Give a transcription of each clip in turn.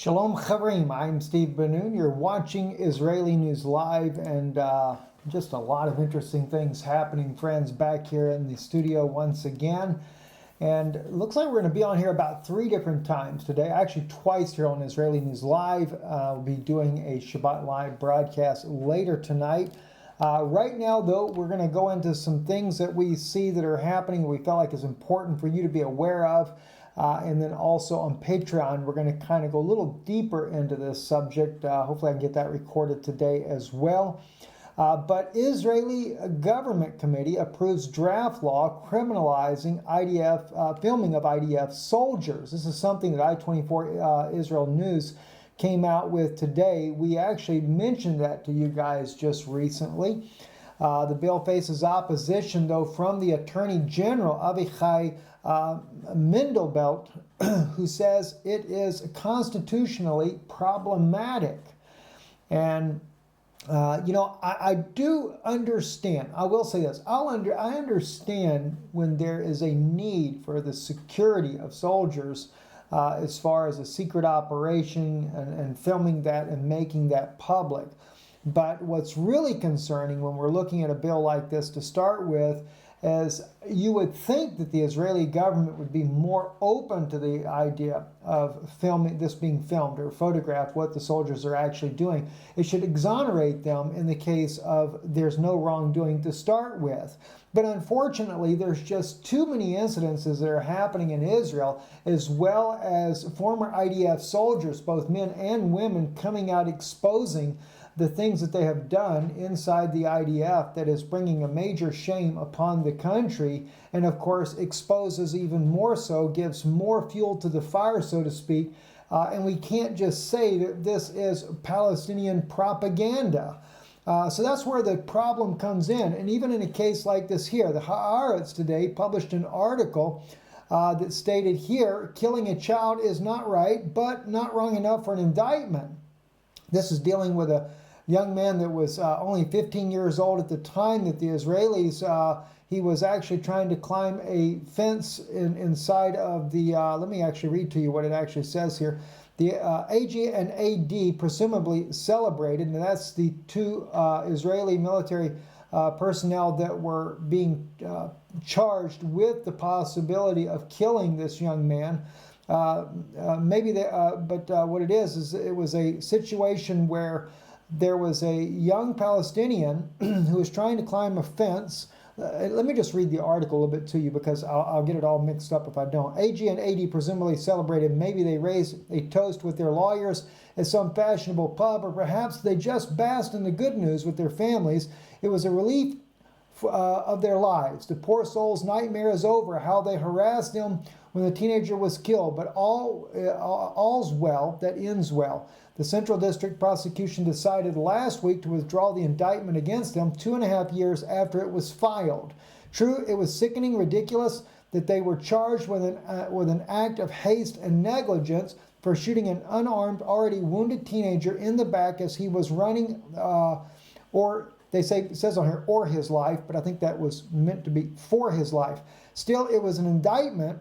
Shalom Chaverim, I'm Steve Benoon. You're watching Israeli News Live, and just a lot of interesting things happening, friends, back here in the studio once again. And it looks like we're going to be on here about 3 different times today, actually twice here on Israeli News Live. We'll be doing a Shabbat Live broadcast later tonight. Right now, though, we're going to go into some things that we see that are happening we felt like is important for you to be aware of. And then also on Patreon, we're going to kind of go a little deeper into this subject. Hopefully I can get that recorded today as well. But Israeli government committee approves draft law criminalizing IDF filming of IDF soldiers. This is something that I-24 Israel News came out with today. We actually mentioned that to you guys just recently. The bill faces opposition, though, from the Attorney General, Avichai Mendelbelt, who says it is constitutionally problematic. And, I do understand. I will say this. I understand when there is a need for the security of soldiers as far as a secret operation and filming that and making that public. But what's really concerning when we're looking at a bill like this to start with is you would think that the Israeli government would be more open to the idea of filming this being filmed or photographed, what the soldiers are actually doing. It should exonerate them in the case of there's no wrongdoing to start with. But unfortunately, there's just too many incidences that are happening in Israel, as well as former IDF soldiers, both men and women, coming out exposing the things that they have done inside the IDF that is bringing a major shame upon the country, and of course exposes even more so, gives more fuel to the fire, so to speak, and we can't just say that this is Palestinian propaganda. So that's where the problem comes in. And even in a case like this here, the Haaretz today published an article that stated here, killing a child is not right, but not wrong enough for an indictment. This is dealing with a young man that was only 15 years old at the time that the Israelis, he was actually trying to climb a fence inside of the, let me actually read to you what it actually says here. The AG and AD presumably celebrated, and that's the 2 Israeli military personnel that were being charged with the possibility of killing this young man. But what it is it was a situation where there was a young Palestinian who was trying to climb a fence. Let me just read the article a little bit to you because I'll get it all mixed up if I don't. AG and AD presumably celebrated. Maybe they raised a toast with their lawyers at some fashionable pub, or perhaps they just basked in the good news with their families. It was a relief of their lives. The poor soul's nightmare is over, how they harassed him when the teenager was killed, but all's well that ends well. The Central District prosecution decided last week to withdraw the indictment against them 2.5 years after it was filed. True, it was sickening, ridiculous that they were charged with an act of haste and negligence for shooting an unarmed, already wounded teenager in the back as he was running, or they say, it says on here, or his life, but I think that was meant to be for his life. Still, it was an indictment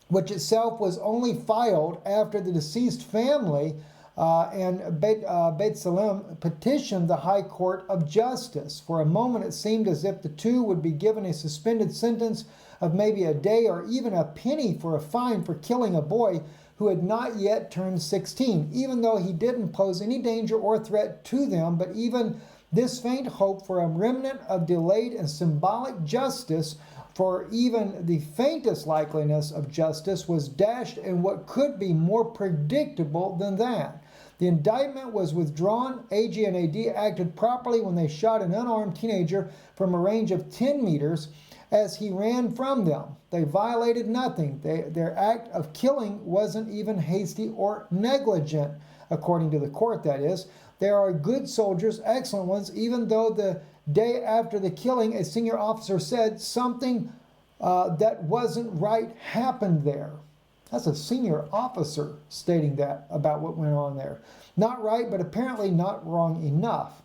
which itself was only filed after the deceased family and Beit Salem petitioned the High Court of Justice. For a moment, it seemed as if the 2 would be given a suspended sentence of maybe a day or even a penny for a fine for killing a boy who had not yet turned 16, even though he didn't pose any danger or threat to them. But even this faint hope for a remnant of delayed and symbolic justice, for even the faintest likeliness of justice, was dashed in what could be more predictable than that. The indictment was withdrawn. AG and AD acted properly when they shot an unarmed teenager from a range of 10 meters as he ran from them. They violated nothing. Their act of killing wasn't even hasty or negligent, according to the court, that is. They are good soldiers, excellent ones, even though the day after the killing, a senior officer said something that wasn't right happened there. That's a senior officer stating that about what went on there. Not right, but apparently not wrong enough.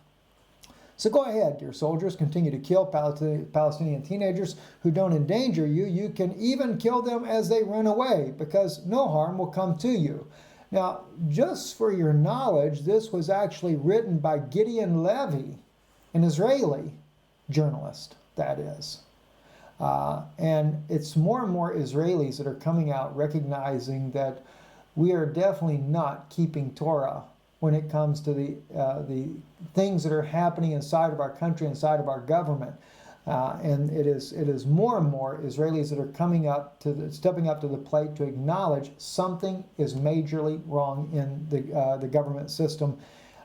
So go ahead, dear soldiers, continue to kill Palestinian teenagers who don't endanger you. You can even kill them as they run away, because no harm will come to you. Now, just for your knowledge, this was actually written by Gideon Levy, an Israeli journalist, that is. And it's more and more Israelis that are coming out recognizing that we are definitely not keeping Torah when it comes to the things that are happening inside of our country, inside of our government. And it is more and more Israelis that are stepping up to the plate to acknowledge something is majorly wrong in the government system.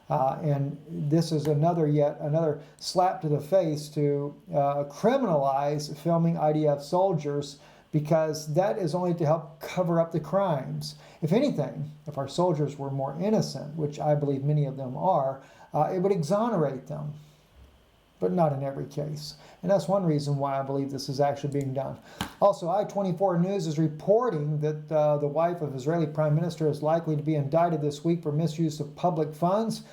And this is yet another slap to the face to criminalize filming IDF soldiers, because that is only to help cover up the crimes. If anything, if our soldiers were more innocent, which I believe many of them are, it would exonerate them, but not in every case. And that's one reason why I believe this is actually being done. Also, I-24 News is reporting that the wife of Israeli Prime Minister is likely to be indicted this week for misuse of public funds.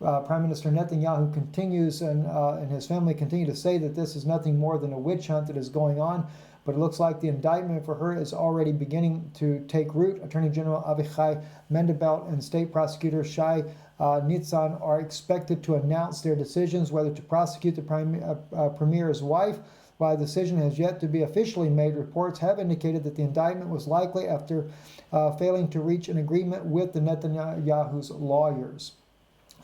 Prime Minister Netanyahu continues and his family continue to say that this is nothing more than a witch hunt that is going on, but it looks like the indictment for her is already beginning to take root. Attorney General Avichai Mendebelt and State Prosecutor Shai Nitzan are expected to announce their decisions whether to prosecute the Premier's wife. While the decision has yet to be officially made, reports have indicated that the indictment was likely after failing to reach an agreement with the Netanyahu's lawyers.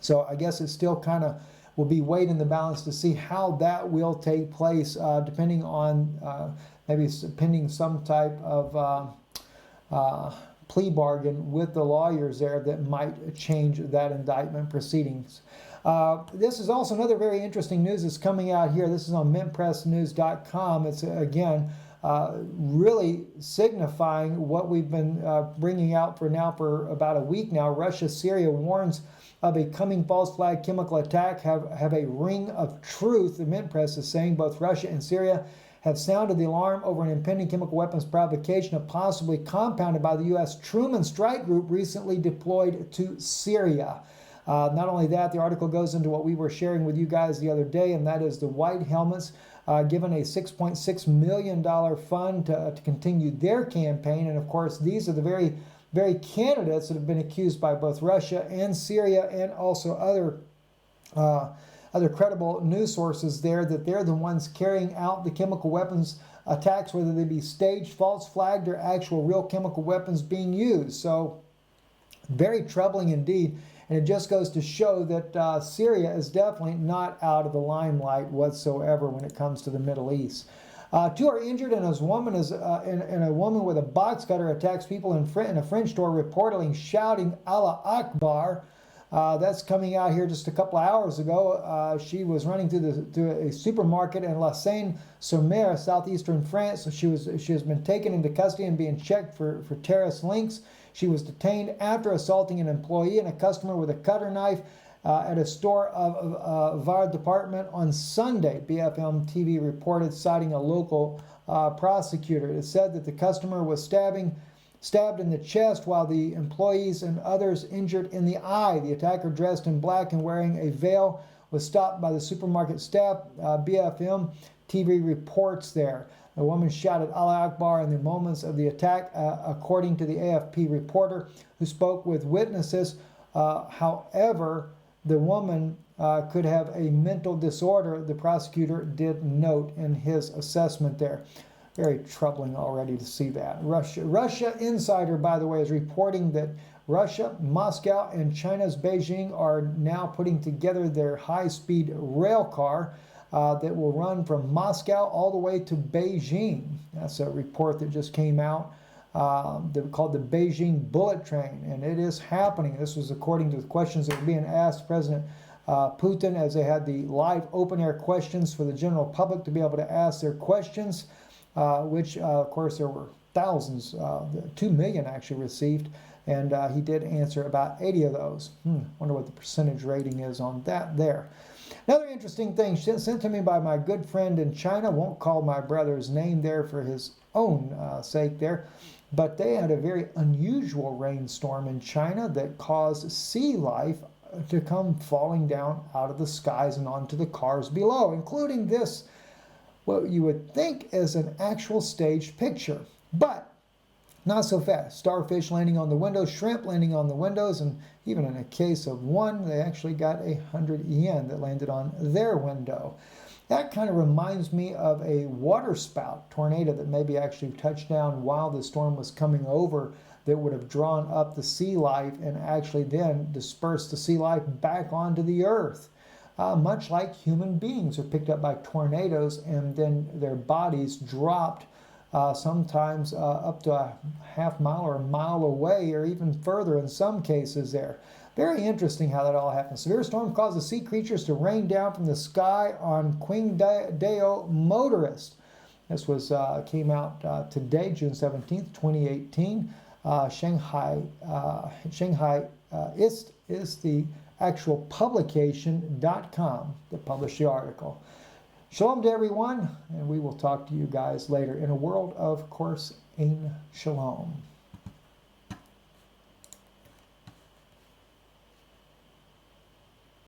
So I guess it still kind of will be weighed in the balance to see how that will take place, depending on maybe pending some type of plea bargain with the lawyers there that might change that indictment proceedings. This is also another very interesting news that's coming out here. This is on mintpressnews.com. It's, again, really signifying what we've been bringing out for about a week now. Russia, Syria warns of a coming false flag chemical attack, have a ring of truth. The Mint Press is saying both Russia and Syria have sounded the alarm over an impending chemical weapons provocation, possibly compounded by the U.S. Truman Strike Group recently deployed to Syria. Not only that, the article goes into what we were sharing with you guys the other day, and that is the White Helmets given a $6.6 million fund to continue their campaign. And of course, these are the very candidates that have been accused by both Russia and Syria and also other credible news sources there that they're the ones carrying out the chemical weapons attacks, whether they be staged, false flagged, or actual real chemical weapons being used. So very troubling indeed. And it just goes to show that Syria is definitely not out of the limelight whatsoever when it comes to the Middle East. Two are injured, and a woman with a box cutter attacks people in a French store, reportedly shouting Allah Akbar. That's coming out here just a couple of hours ago. She was running through a supermarket in La Seine-sur-Mer, southeastern France. So she has been taken into custody and being checked for terrorist links. She was detained after assaulting an employee and a customer with a cutter knife at a store of Var department on Sunday, BFM TV reported, citing a local prosecutor. It said that the customer was stabbed in the chest, while the employees and others injured in the eye. The attacker, dressed in black and wearing a veil, was stopped by the supermarket staff. BFM TV reports there. The woman shouted Allah Akbar in the moments of the attack, according to the AFP reporter who spoke with witnesses. However, the woman could have a mental disorder, the prosecutor did note in his assessment there. Very troubling already to see that. Russia Insider, by the way, is reporting that Russia, Moscow, and China's Beijing are now putting together their high-speed rail car that will run from Moscow all the way to Beijing. That's a report that just came out. They're called the Beijing Bullet Train, and it is happening. This was according to the questions that were being asked President Putin as they had the live open-air questions for the general public to be able to ask their questions, which, of course, there were thousands, 2 million actually received, and he did answer about 80 of those. Wonder what the percentage rating is on that there. Another interesting thing sent to me by my good friend in China, won't call my brother's name there for his own sake there, but they had a very unusual rainstorm in China that caused sea life to come falling down out of the skies and onto the cars below, including this, what you would think is an actual staged picture. But Not so fast. Starfish landing on the windows, shrimp landing on the windows, and even in a case of one, they actually got 100 yen that landed on their window. That kind of reminds me of a waterspout tornado that maybe actually touched down while the storm was coming over, that would have drawn up the sea life and actually then dispersed the sea life back onto the earth. Much like human beings are picked up by tornadoes and then their bodies dropped sometimes up to a half mile or a mile away, or even further in some cases there. Very interesting how that all happens. Severe storm causes sea creatures to rain down from the sky on Qingdao motorists. This was came out today, June 17th, 2018. Shanghai is the actual publication.com that published the article. Shalom to everyone, and we will talk to you guys later in a world of course, Ein Shalom.